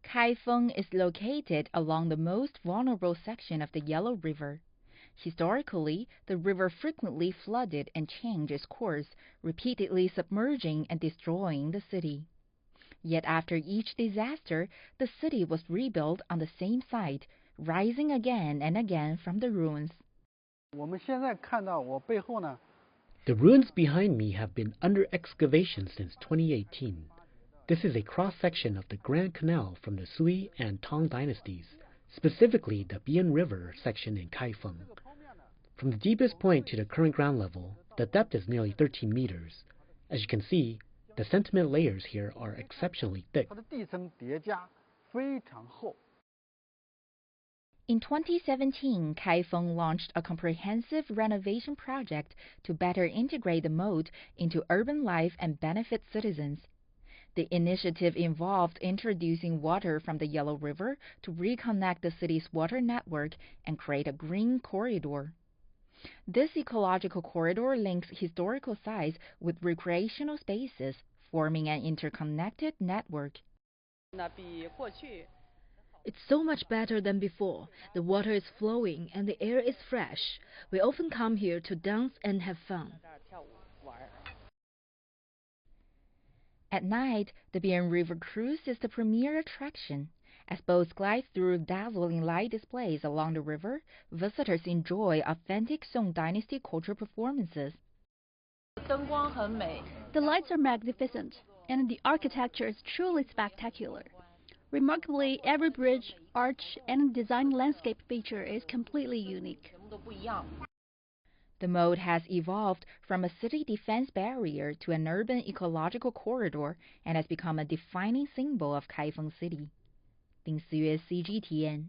Kaifeng is located along the most vulnerable section of the Yellow River. Historically, the river frequently flooded and changed its course, repeatedly submerging and destroying the city. Yet after each disaster, the city was rebuilt on the same site, rising again and again from the ruins. The ruins behind me have been under excavation since 2018. This is a cross-section of the Grand Canal from the Sui and Tang dynasties, specifically the Bian River section in Kaifeng. From the deepest point to the current ground level, the depth is nearly 13 meters. As you can see, the sediment layers here are exceptionally thick. In 2017, Kaifeng launched a comprehensive renovation project to better integrate the moat into urban life and benefit citizens. The initiative involved introducing water from the Yellow River to reconnect the city's water network and create a green corridor. This ecological corridor links historical sites with recreational spaces, forming an interconnected network. It's so much better than before. The water is flowing and the air is fresh. We often come here to dance and have fun. At night, the Bian River Cruise is the premier attraction. As boats glide through dazzling light displays along the river, visitors enjoy authentic Song Dynasty cultural performances. The lights are magnificent, and the architecture is truly spectacular. Remarkably, every bridge, arch, and design landscape feature is completely unique. The moat has evolved from a city defense barrier to an urban ecological corridor and has become a defining symbol of Kaifeng City. 丁思约 CGTN